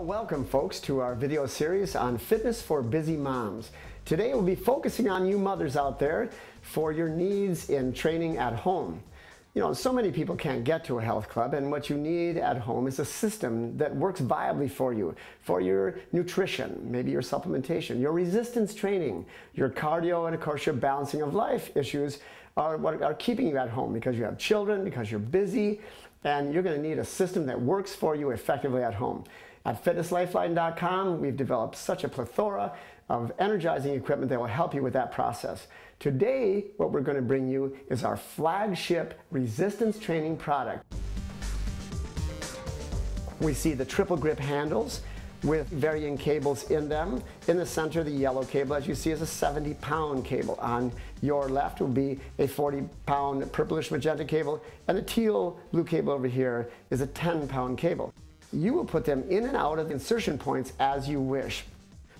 Well, welcome folks to our video series on fitness for busy moms. Today we'll be focusing on you mothers out there for your needs in training at home. You know, so many people can't get to a health club, and what you need at home is a system that works viably for you, for your nutrition, maybe your supplementation, your resistance training, your cardio, and of course your balancing of life issues are what are keeping you at home because you have children, because you're busy, and you're going to need a system that works for you effectively at home. At fitnesslifeline.com, we've developed such a plethora of energizing equipment that will help you with that process. Today, what we're going to bring you is our flagship resistance training product. We see the triple grip handles with varying cables in them. In the center, the yellow cable, as you see, is a 70-pound cable. On your left will be a 40-pound purplish magenta cable, and the teal blue cable over here is a 10-pound cable. You will put them in and out of the insertion points as you wish.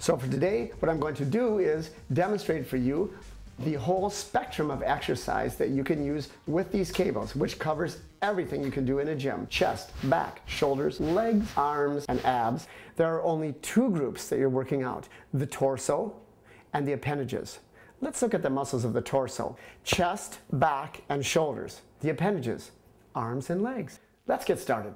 So for today, what I'm going to do is demonstrate for you the whole spectrum of exercise that you can use with these cables, which covers everything you can do in a gym: chest, back, shoulders, legs, arms, and abs. There are only two groups that you're working out: the torso and the appendages. Let's look at the muscles of the torso: chest, back, and shoulders. The appendages: arms and legs. Let's get started.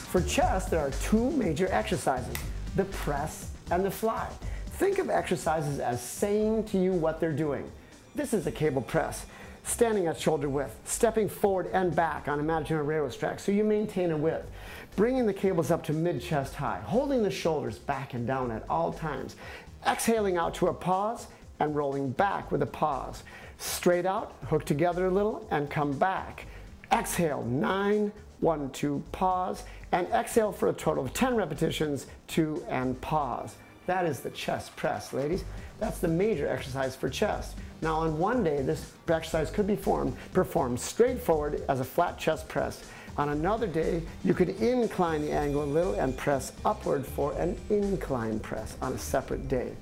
For chest, there are two major exercises: the press and the fly. Think of exercises as saying to you what they're doing. This is a cable press. Standing at shoulder width, stepping forward and back on imaginary railroad tracks so you maintain a width. Bringing the cables up to mid-chest high, holding the shoulders back and down at all times. Exhaling out to a pause and rolling back with a pause. Straight out, hook together a little and come back. Exhale, 9, 1, 2, pause, and exhale for a total of 10 repetitions, 2, and pause. That is the chest press, ladies. That's the major exercise for chest. Now on one day, this exercise could be performed straight forward as a flat chest press. On another day, you could incline the angle a little and press upward for an incline press on a separate day.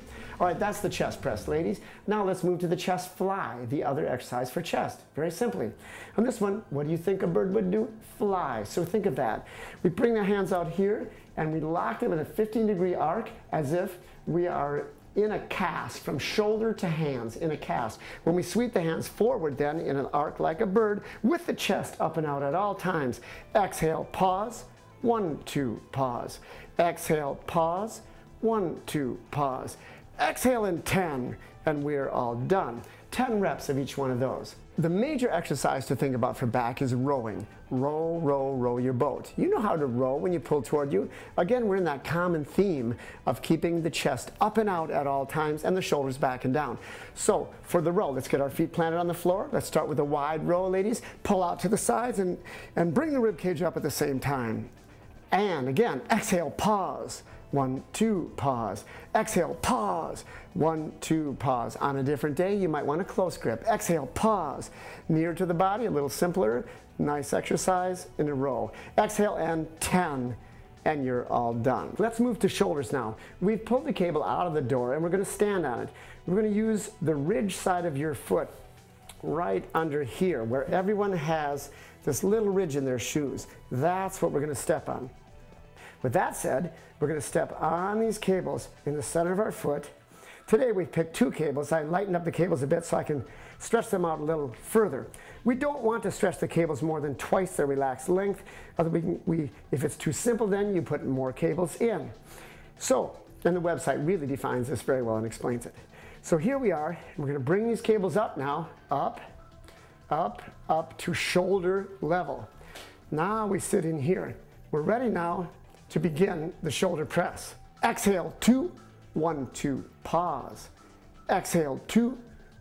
All right, that's the chest press, ladies. Now let's move to the chest fly, the other exercise for chest. Very simply. On this one, what do you think a bird would do? Fly. So think of that. We bring the hands out here and we lock them in a 15-degree arc as if we are in a cast, from shoulder to hands in a cast. When we sweep the hands forward then in an arc like a bird with the chest up and out at all times. Exhale, pause, 1, 2, pause. Exhale, pause, 1, 2, pause. Exhale in 10, and we're all done. 10 reps of each one of those. The major exercise to think about for back is rowing. Row, row, row your boat. You know how to row when you pull toward you. Again, we're in that common theme of keeping the chest up and out at all times and the shoulders back and down. So for the row, let's get our feet planted on the floor. Let's start with a wide row, ladies. Pull out to the sides and bring the rib cage up at the same time. And again, exhale, pause. 1, 2, pause. Exhale, pause. 1, 2, pause. On a different day, you might want a close grip. Exhale, pause. Near to the body, a little simpler. Nice exercise in a row. Exhale and 10, and you're all done. Let's move to shoulders now. We've pulled the cable out of the door and we're going to stand on it. We're going to use the ridge side of your foot right under here, where everyone has this little ridge in their shoes. That's what we're going to step on. With that said, we're going to step on these cables in the center of our foot. Today we've picked two cables. I lightened up the cables a bit so I can stretch them out a little further. We don't want to stretch the cables more than twice their relaxed length. If it's too simple, then you put more cables in. So, and the website really defines this very well and explains it. So here we are. We're going to bring these cables up now, up, up, up to shoulder level. Now we sit in here. We're ready now to begin the shoulder press. Exhale, 2, 1, 2, pause. Exhale, 2,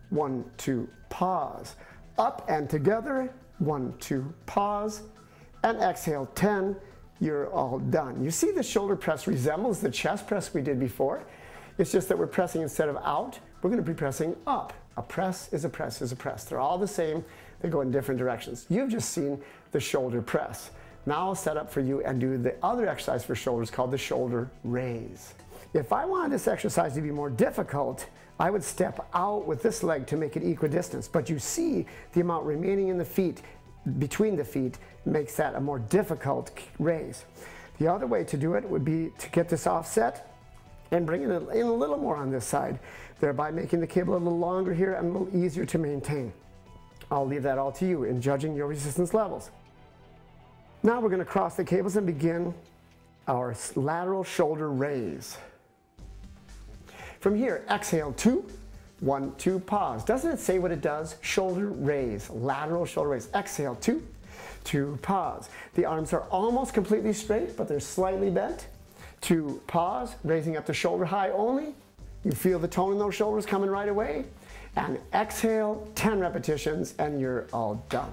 1, 2, pause. Up and together, 1, 2, pause. And exhale, 10, you're all done. You see the shoulder press resembles the chest press we did before. It's just that we're pressing instead of out, we're going to be pressing up. A press is a press is a press. They're all the same. They go in different directions. You've just seen the shoulder press. Now I'll set up for you and do the other exercise for shoulders called the shoulder raise. If I wanted this exercise to be more difficult, I would step out with this leg to make it equidistance. But you see the amount remaining in the feet between the feet makes that a more difficult raise. The other way to do it would be to get this offset and bring it in a little more on this side, thereby making the cable a little longer here and a little easier to maintain. I'll leave that all to you in judging your resistance levels. Now we're going to cross the cables and begin our lateral shoulder raise. From here, exhale, 2, 1, 2, pause. Doesn't it say what it does? Shoulder raise, lateral shoulder raise. Exhale, 2, 2, pause. The arms are almost completely straight, but they're slightly bent. 2, pause, raising up to shoulder high only. You feel the tone in those shoulders coming right away. And exhale, 10 repetitions, and you're all done.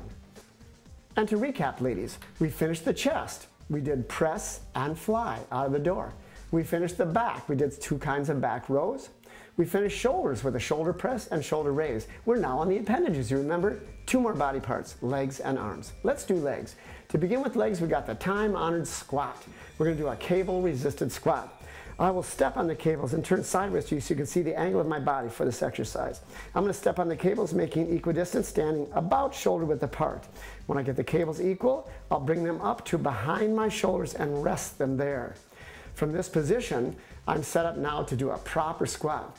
And to recap, ladies, we finished the chest. We did press and fly out of the door. We finished the back. We did 2 kinds of back rows. We finished shoulders with a shoulder press and shoulder raise. We're now on the appendages. You remember? 2 more body parts, legs and arms. Let's do legs. To begin with legs, we got the time-honored squat. We're going to do a cable-resisted squat. I will step on the cables and turn sideways to you so you can see the angle of my body for this exercise. I'm going to step on the cables, making equidistant, standing about shoulder width apart. When I get the cables equal, I'll bring them up to behind my shoulders and rest them there. From this position, I'm set up now to do a proper squat.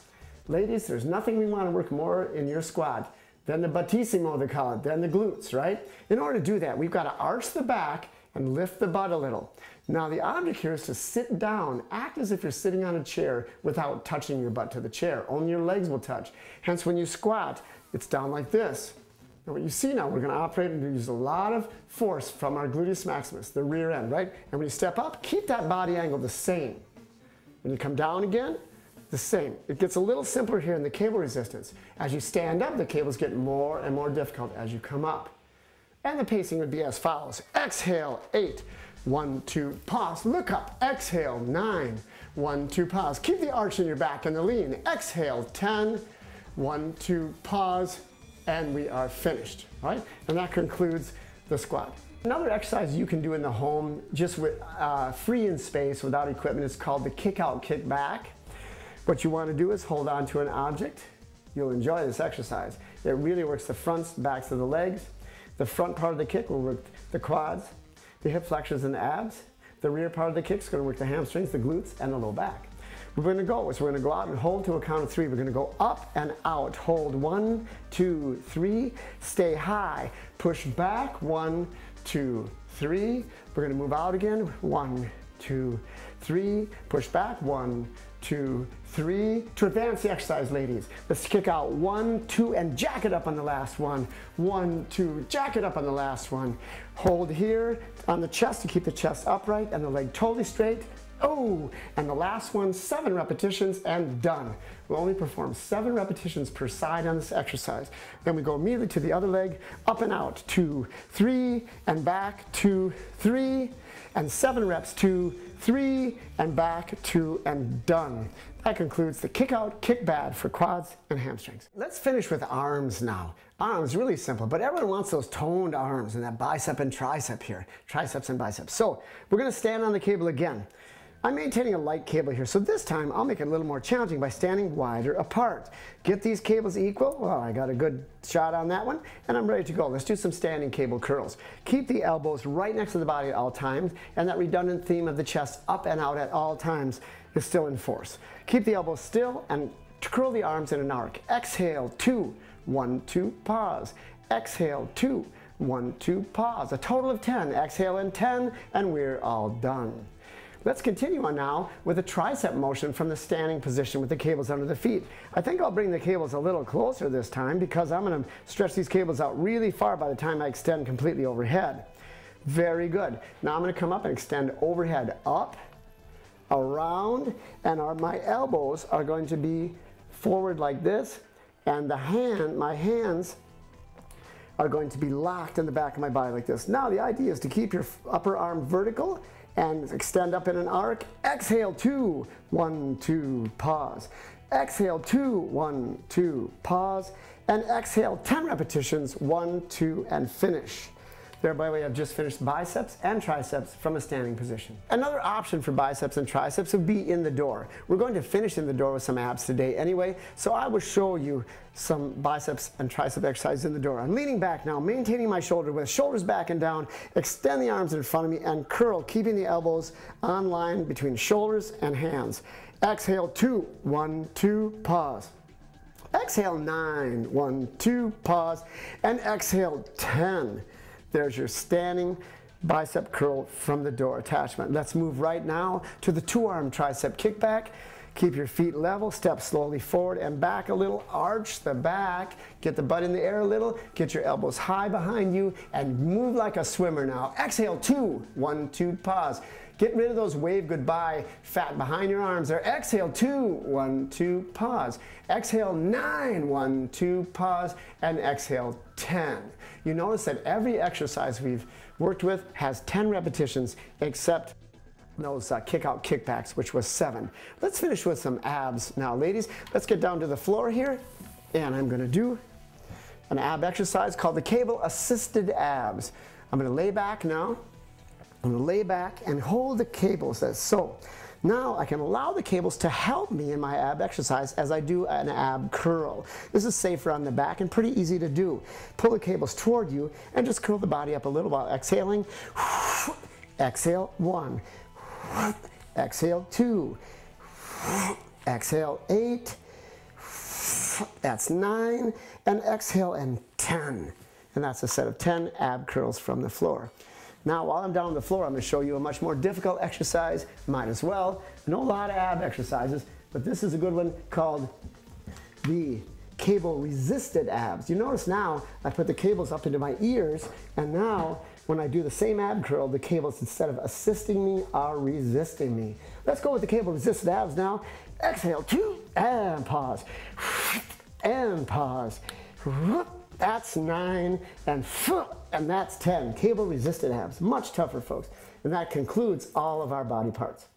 Ladies, there's nothing we want to work more in your squat than the battissimo, they call it, than the glutes, right? In order to do that, we've got to arch the back and lift the butt a little. Now the object here is to sit down, act as if you're sitting on a chair without touching your butt to the chair. Only your legs will touch. Hence when you squat, it's down like this. And what you see now, we're going to operate and use a lot of force from our gluteus maximus, the rear end, right? And when you step up, keep that body angle the same. When you come down again, the same. It gets a little simpler here in the cable resistance. As you stand up, the cables get more and more difficult as you come up. And the pacing would be as follows. Exhale, 8, 1, 2, pause, look up. Exhale, 9, 1, 2, pause. Keep the arch in your back and the lean. Exhale, 10, 1, 2, pause, and we are finished, right? And that concludes the squat. Another exercise you can do in the home, just with free in space without equipment, is called the kick out, kick back. What you want to do is hold on to an object. You'll enjoy this exercise. It really works the fronts, backs of the legs. The front part of the kick will work the quads, the hip flexors and the abs. The rear part of the kick is going to work the hamstrings, the glutes, and the low back. We're going to go out and hold to a count of 3. We're going to go up and out. Hold 1, 2, 3. Stay high. Push back 1, 2, 3. We're going to move out again. 1, 2, 3. Push back 1, 2, 3. To advance the exercise, ladies, let's kick out 1, 2, and jack it up on the last one. 1, 2, jack it up on the last one. Hold here on the chest to keep the chest upright and the leg totally straight. Oh, and the last one, 7 repetitions and done. We'll only perform 7 repetitions per side on this exercise. Then we go immediately to the other leg, up and out, 2, 3, and back, 2, 3, and 7 reps, 2, 3, and back, 2, and done. That concludes the kick out, kick back for quads and hamstrings. Let's finish with arms now. Arms, really simple, but everyone wants those toned arms and that bicep and tricep here, triceps and biceps. So we're gonna stand on the cable again. I'm maintaining a light cable here, so this time I'll make it a little more challenging by standing wider apart. Get these cables equal. Well, I got a good shot on that one, and I'm ready to go. Let's do some standing cable curls. Keep the elbows right next to the body at all times, and that redundant theme of the chest up and out at all times is still in force. Keep the elbows still and curl the arms in an arc. Exhale, 2, 1, 2, pause. Exhale, 2, 1, 2, pause. A total of 10. Exhale and 10, and we're all done. Let's continue on now with a tricep motion from the standing position with the cables under the feet. I think I'll bring the cables a little closer this time because I'm going to stretch these cables out really far by the time I extend completely overhead. Very good. Now I'm going to come up and extend overhead, up, around, and my elbows are going to be forward like this, and my hands are going to be locked in the back of my body like this. Now the idea is to keep your upper arm vertical and extend up in an arc. Exhale, 2, 1, 2, pause. Exhale, 2, 1, 2, pause. And exhale, 10 repetitions, 1, 2, and finish. There, by the way, I've just finished biceps and triceps from a standing position. Another option for biceps and triceps would be in the door. We're going to finish in the door with some abs today anyway, so I will show you some biceps and tricep exercises in the door. I'm leaning back now, maintaining my shoulder width, shoulders back and down, extend the arms in front of me and curl, keeping the elbows on line between shoulders and hands. Exhale, 2, 1, 2, pause. Exhale, 9, 1, 2, pause, and exhale, 10. There's your standing bicep curl from the door attachment. Let's move right now to the two-arm tricep kickback. Keep your feet level, step slowly forward and back a little, arch the back, get the butt in the air a little, get your elbows high behind you, and move like a swimmer now. Exhale, 2, 1, 2, pause. Get rid of those wave goodbye fat behind your arms there. Exhale, 2, 1, 2, pause. Exhale, 9, 1, 2, pause, and exhale, 10. You notice that every exercise we've worked with has 10 repetitions except those kick-out kickbacks, which was 7. Let's finish with some abs now, ladies. Let's get down to the floor here, and I'm going to do an ab exercise called the cable assisted abs. I'm going to lay back now. I'm going to lay back and hold the cables as so. Now I can allow the cables to help me in my ab exercise as I do an ab curl. This is safer on the back and pretty easy to do. Pull the cables toward you and just curl the body up a little while exhaling. Exhale, 1. Exhale, 2. Exhale, 8. That's 9. And exhale, and 10. And that's a set of 10 ab curls from the floor. Now, while I'm down on the floor, I'm going to show you a much more difficult exercise. Might as well. I know a lot of ab exercises, but this is a good one called the cable resisted abs. You notice now I put the cables up into my ears, and now when I do the same ab curl, the cables, instead of assisting me, are resisting me. Let's go with the cable resisted abs now. Exhale, 2, and pause. And pause. That's 9, and that's 10. Cable resisted abs. Much tougher, folks. And that concludes all of our body parts.